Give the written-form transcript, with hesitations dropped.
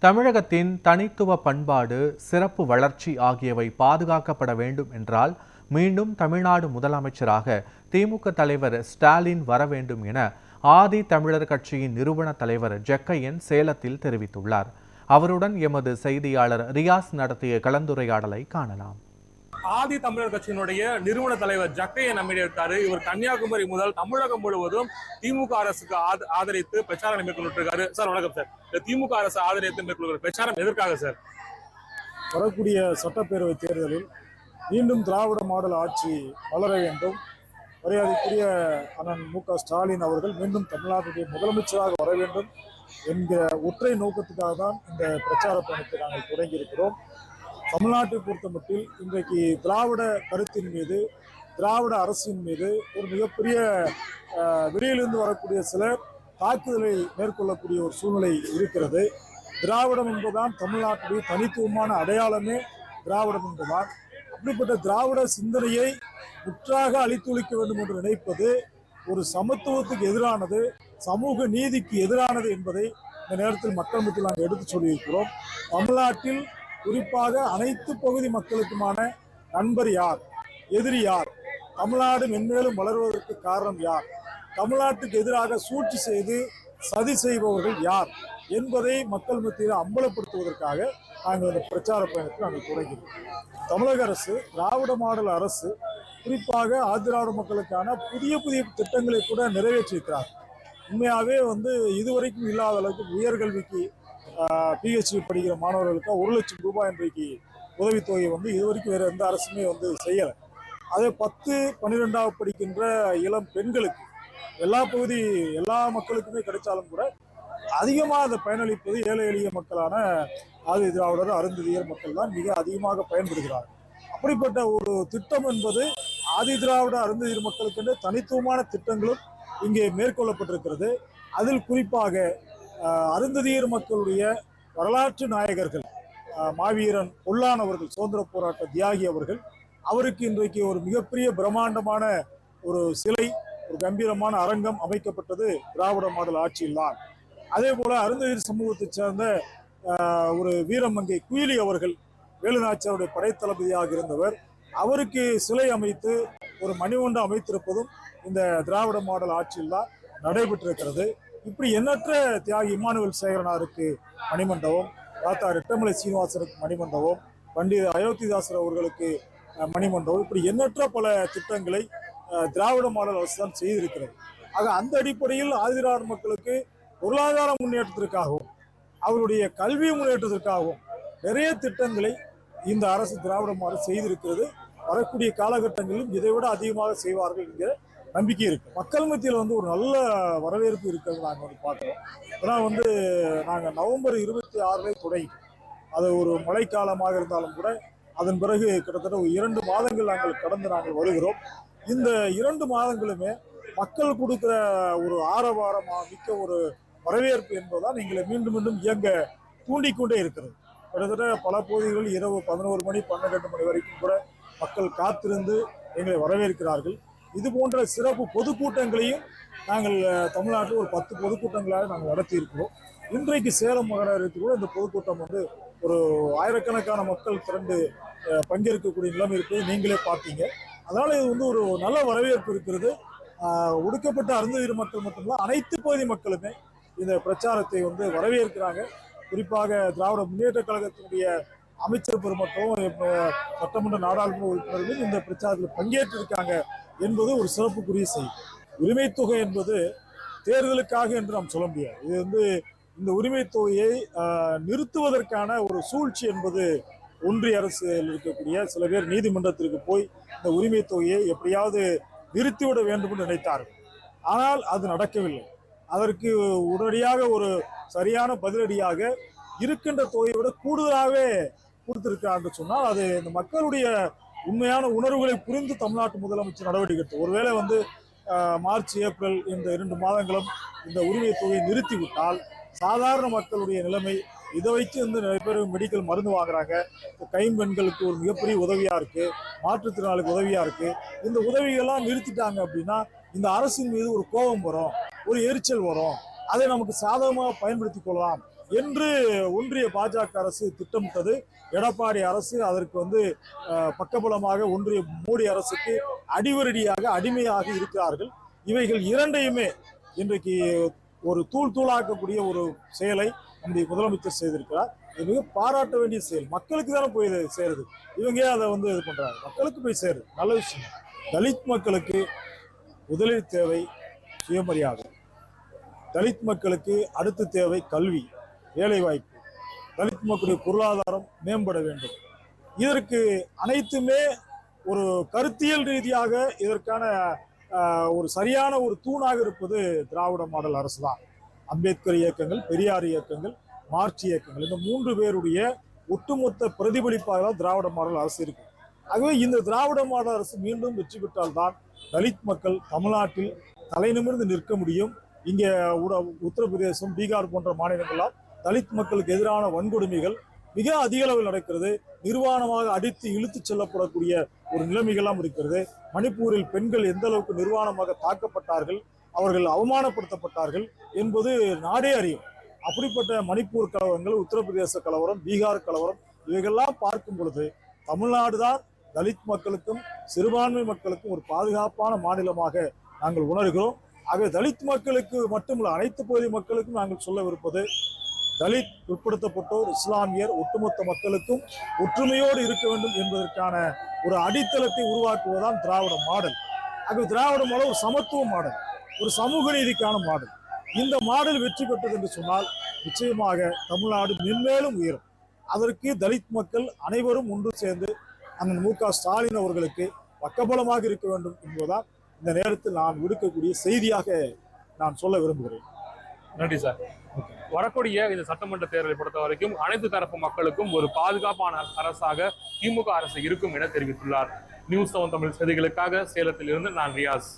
தமிழகத்தின் தனித்துவ பண்பாடு, சிறப்பு வளர்ச்சி ஆகியவை பாதுகாக்கப்பட வேண்டும் என்றால் மீண்டும் தமிழ்நாடு முதலமைச்சராக திமுக தலைவர் ஸ்டாலின் வர வேண்டும் என ஆதி தமிழர் கட்சியின் நிறுவன தலைவர் ஜக்கையன் சேலத்தில் தெரிவித்துள்ளார். அவருடன் எமது செய்தியாளர் ரியாஸ் நடத்திய கலந்துரையாடலை காணலாம். ஆதி தமிழர் கட்சியினுடைய நிறுவன தலைவர் ஜக்கையன் நம்மிடையே இருக்காரு. இவர் கன்னியாகுமரி முதல் தமிழகம் முழுவதும் திமுக அரசுக்கு ஆதரித்து பிரச்சாரம் மேற்கொண்டிருக்காரு. சார் வணக்கம் சார். திமுக அரசு ஆதரித்து மேற்கொள்கிற பிரச்சாரம் எதற்காக சார்? வரக்கூடிய சட்டப்பேரவை தேர்தலில் மீண்டும் திராவிட மாடல் ஆட்சி வளர வேண்டும், மரியாதைக்குரிய அண்ணன் மு.க. ஸ்டாலின் அவர்கள் மீண்டும் தமிழ்நாட்டுடைய முதலமைச்சராக வர வேண்டும் என்கிற ஒற்றை நோக்கத்துக்காக தான் இந்த பிரச்சார பயணத்தை நாங்கள் தொடங்கியிருக்கிறோம். தமிழ்நாட்டை பொறுத்தமட்டில் இன்றைக்கு திராவிட கருத்தின் மீது, திராவிட அரசின் மீது ஒரு மிகப்பெரிய வெளியிலிருந்து வரக்கூடிய சிலர் தாக்குதலை மேற்கொள்ளக்கூடிய ஒரு சூழ்நிலை இருக்கிறது. திராவிடம் என்பதுதான் தமிழ்நாட்டுடைய தனித்துவமான அடையாளமே திராவிடம் என்பதுதான். அப்படிப்பட்ட திராவிட சிந்தனையை முற்றாக அழித்தொழிக்க வேண்டும் என்று நினைப்பது ஒரு சமத்துவத்துக்கு எதிரானது, சமூக நீதிக்கு எதிரானது என்பதை இந்த நேரத்தில் மக்கள் மத்தியில் நாங்கள் எடுத்து சொல்லியிருக்கிறோம். தமிழ்நாட்டில் குறிப்பாக அனைத்து பகுதி மக்களுக்குமான நண்பர் யார், எதிரி யார், தமிழ்நாடு மென்மேலும் வளர்வதற்கு காரணம் யார், தமிழ்நாட்டுக்கு எதிராக சூழ்ச்சி செய்து சதி செய்பவர்கள் யார் என்பதை மக்கள் மத்தியில் அம்பலப்படுத்துவதற்காக நாங்கள் இந்த பிரச்சார பயணத்தை நாங்கள் தொடங்கினோம். தமிழக அரசு, திராவிட மாடல் அரசு குறிப்பாக ஆதிதிராவிட மக்களுக்கான புதிய புதிய திட்டங்களை கூட நிறைவேற்றியிருக்கிறார். உண்மையாகவே இதுவரைக்கும் இல்லாத அளவுக்கு உயர்கல்விக்கு PhD படிக்கிற மாணவர்களுக்கு 1 லட்சம் ரூபாய் இன்றைக்கு உதவித்தொகை இதுவரைக்கும் வேறு எந்த அரசுமே செய்யலை. அதே 10, 12ஆவது படிக்கின்ற இளம் பெண்களுக்கு எல்லா மக்களுக்குமே கிடைச்சாலும் கூட அதிகமாக அதை பயனளிப்பது ஏழை எளிய மக்களான ஆதி திராவிடர், அருந்ததியர் மக்கள் தான் மிக அதிகமாக பயன்படுகிறார்கள். அப்படிப்பட்ட ஒரு திட்டம் என்பது ஆதி திராவிட அருந்ததியர் மக்களுக்கு தனித்துவமான திட்டங்களும் இங்கே மேற்கொள்ளப்பட்டிருக்கிறது. அதில் குறிப்பாக அருந்ததியர் மக்களுடைய வரலாற்று நாயகர்கள் மாவீரன் பொல்லான் அவர்கள், சுதந்திர போராட்ட தியாகி அவர்கள், அவருக்கு இன்றைக்கு ஒரு மிகப்பெரிய பிரம்மாண்டமான ஒரு சிலை, ஒரு கம்பீரமான அரங்கம் அமைக்கப்பட்டது திராவிட மாடல் ஆட்சியில்தான். அதே போல அருந்ததியர் சமூகத்தை சேர்ந்த ஒரு வீரமங்கை குயிலி அவர்கள், வேலுநாச்சியாருடைய படைத்தளபதியாக இருந்தவர், அவருக்கு சிலை அமைத்து ஒரு மணிமண்டபம் அமைத்திருப்பதும் இந்த திராவிட மாடல் ஆட்சியில்தான் நடைபெற்றிருக்கிறது. இப்படி எண்ணற்ற தியாகி இமானுவேல் சேகரனாருக்கு மணிமண்டபம், தாத்தா ரெட்டமலை சீனிவாசனுக்கு மணிமண்டபம், பண்டித அயோத்திதாசர் அவர்களுக்கு மணிமண்டபம், இப்படி எண்ணற்ற பல திட்டங்களை திராவிட மாடல் அரசு தான் செய்திருக்கிறது. ஆக அந்த அடிப்படையில் ஆதிதிராவிட மக்களுக்கு பொருளாதார முன்னேற்றத்திற்காகவும் அவருடைய கல்வி முன்னேற்றத்திற்காகவும் நிறைய திட்டங்களை இந்த அரசு திராவிட மாடல் செய்திருக்கிறது. வரக்கூடிய காலகட்டங்களிலும் இதைவிட அதிகமாக செய்வார்கள் என்கிற நம்பிக்கை இருக்கு. மக்கள் மத்தியில் ஒரு நல்ல வரவேற்பு இருக்கிறது நாங்கள் பார்க்குறோம். ஏன்னா நாங்கள் நவம்பர் 26 தொடங்கி, அது ஒரு மழைக்காலமாக இருந்தாலும் கூட அதன் பிறகு கிட்டத்தட்ட ஒரு 2 மாதங்கள் நாங்கள் வருகிறோம். இந்த 2 மாதங்களுமே மக்கள் கொடுக்குற ஒரு ஆரவாரமாக மிக்க ஒரு வரவேற்பு என்பதுதான் எங்களை மீண்டும் மீண்டும் இயங்க தூண்டிக்கொண்டே இருக்கிறது. கிட்டத்தட்ட பல பகுதிகளில் இரவு 11 மணி 12 மணி வரைக்கும் கூட மக்கள் காத்திருந்து எங்களை வரவேற்கிறார்கள். இது போன்ற சிறப்பு பொதுக்கூட்டங்களையும் நாங்கள் தமிழ்நாட்டில் ஒரு 10 பொதுக்கூட்டங்களாக நாங்கள் நடத்தி இருக்கிறோம். இன்றைக்கு சேலம் மாநகரத்தில் கூட இந்த பொதுக்கூட்டம் ஒரு ஆயிரக்கணக்கான மக்கள் திரண்டு பங்கேற்கக்கூடிய நிலைமை இருக்குது, நீங்களே பார்த்தீங்க. அதனால் இது ஒரு நல்ல வரவேற்பு இருக்கிறது. ஒடுக்கப்பட்ட அருந்ததியர் மக்கள் மட்டுமல்ல, அனைத்து பகுதி மக்களுமே இந்த பிரச்சாரத்தை வரவேற்கிறாங்க. குறிப்பாக திராவிட முன்னேற்ற கழகத்தினுடைய அமைச்சர் பெருமக்களும் சட்டமன்ற நாடாளுமன்ற உறுப்பினர்களும் இந்த பிரச்சாரத்தில் பங்கேற்றிருக்காங்க என்பது ஒரு சிறப்புக்குரிய செய்தி. உரிமை தொகை என்பது தேர்தலுக்காக என்று நாம் சொல்ல முடியாது. இது இந்த உரிமை தொகையை நிறுத்துவதற்கான ஒரு சூழ்ச்சி என்பது ஒன்றிய அரசில் இருக்கக்கூடிய சில பேர் நீதிமன்றத்திற்கு போய் இந்த உரிமை தொகையை எப்படியாவது நிறுத்திவிட வேண்டும் என்று நினைத்தார்கள். ஆனால் அது நடக்கவில்லை. அதற்கு உடனடியாக ஒரு சரியான பதிலடியாக இருக்கின்ற தொகையை விட கூடுதலாகவே கொடுத்திருக்கிறார் என்று சொன்னால் அது இந்த மக்களுடைய உண்மையான உணர்வுகளை புரிந்து தமிழ்நாட்டு முதலமைச்சர் நடவடிக்கை எடுத்து, ஒருவேளை மார்ச், ஏப்ரல் இந்த 2 மாதங்களும் இந்த உரிமை தொகையை நிறுத்திவிட்டால் சாதாரண மக்களுடைய நிலைமை, இதை வைத்து நிறைய பேர் மெடிக்கல் மருந்து வாங்குறாங்க. கைம்பெண்களுக்கு ஒரு மிகப்பெரிய உதவியா இருக்கு, மாற்றுத்திறனாளிக்கு உதவியா இருக்கு. இந்த உதவிகள்லாம் நிறுத்திட்டாங்க அப்படின்னா இந்த அரசின் மீது ஒரு கோபம் வரும், ஒரு எரிச்சல் வரும். அதை நமக்கு சாதகமாக பயன்படுத்திக் கொள்ளலாம் என்று ஒன்றிய பாஜக அரசு திட்டமிட்டது. எடப்பாடி அரசு அதற்கு பக்கபலமாக ஒன்றிய மோடி அரசுக்கு அடிவரடியாக அடிமையாக இருக்கிறார்கள். இவைகள் இரண்டையுமே இன்றைக்கு ஒரு தூளாக்கக்கூடிய ஒரு செயலை நம்முடைய முதலமைச்சர் செய்திருக்கிறார். இது மிக பாராட்ட வேண்டிய செயல். மக்களுக்கு தானே போய் சேருது. இவங்க அதை இது பண்றாங்க, மக்களுக்கு போய் சேருது. நல்ல விஷயம். தலித் மக்களுக்கு முதலில் தேவை சுயமரியாதை. தலித் மக்களுக்கு அடுத்து தேவை கல்வி, வேலைவாய்ப்பு. தலித் மக்களுடைய பொருளாதாரம் மேம்பட வேண்டும். இதற்கு அனைத்துமே ஒரு கருத்தியல் ரீதியாக இதற்கான ஒரு சரியான ஒரு தூணாக இருப்பது திராவிட மாடல் அரசு தான். அம்பேத்கர் இயக்கங்கள், பெரியார் இயக்கங்கள், மார்க்ஸ் இயக்கங்கள், இந்த 3 பேருடைய ஒட்டுமொத்த பிரதிபலிப்பாக தான் திராவிட மாடல் அரசு இருக்கு. ஆகவே இந்த திராவிட மாடல் அரசு மீண்டும் வெற்றி பெற்றால்தான் தலித் மக்கள் தமிழ்நாட்டில் தலைநிமிர்ந்து நிற்க முடியும். இங்கே உத்தரப்பிரதேசம், பீகார் போன்ற மாநிலங்களால் தலித் மக்களுக்கு எதிரான வன்கொடுமைகள் மிக அதிக அளவில் நடக்கிறது. நிர்வாணமாக அடித்து இழுத்து செல்லப்படக்கூடிய ஒரு நிலைமைகள்லாம் இருக்கிறது. மணிப்பூரில் பெண்கள் எந்த அளவுக்கு நிர்வாணமாக தாக்கப்பட்டார்கள், அவர்கள் அவமானப்படுத்தப்பட்டார்கள் என்பது நாடே அறியும். அப்படிப்பட்ட மணிப்பூர் கலவரங்கள், உத்தரப்பிரதேச கலவரம், பீகார் கலவரம் இவைகள்லாம் பார்க்கும் பொழுது தமிழ்நாடு தான் தலித் மக்களுக்கும் சிறுபான்மை மக்களுக்கும் ஒரு பாதுகாப்பான மாநிலமாக நாங்கள் உணர்கிறோம். ஆகவே தலித் மக்களுக்கு மட்டுமல்ல, அனைத்து பகுதி மக்களுக்கும் நாங்கள் சொல்லவிருப்பது, தலித், பிற்படுத்தப்பட்டோர், இஸ்லாமியர், ஒட்டுமொத்த மக்களுக்கும் ஒற்றுமையோடு இருக்க வேண்டும் என்பதற்கான ஒரு அடித்தளத்தை உருவாக்குவதுதான் திராவிட மாடல். ஆகவே திராவிட மாடல் ஒரு சமத்துவ மாடல், ஒரு சமூக நீதிக்கான மாடல். இந்த மாடல் வெற்றி பெற்றது என்று சொன்னால் நிச்சயமாக தமிழ்நாடு மென்மேலும் உயரும். அதற்கு தலித் மக்கள் அனைவரும் ஒன்று சேர்ந்து அண்ணன் மு.க. ஸ்டாலின் அவர்களுக்கு பக்கபலமாக இருக்க வேண்டும் என்பதுதான் இந்த நேரத்தில் நான் விடுக்கக்கூடிய செய்தியாக நான் சொல்ல விரும்புகிறேன். நன்றி சார். வரக்கூடிய இந்த சட்டமன்ற தேர்தலை பொறுத்த வரைக்கும் அனைத்து தரப்பு மக்களுக்கும் ஒரு பாதுகாப்பான அரசாக திமுக அரசு இருக்கும் என தெரிவித்துள்ளார். நியூஸ் 7 தமிழ் செய்திகளுக்காக சேலத்தில் இருந்து நான் ரியாஸ்.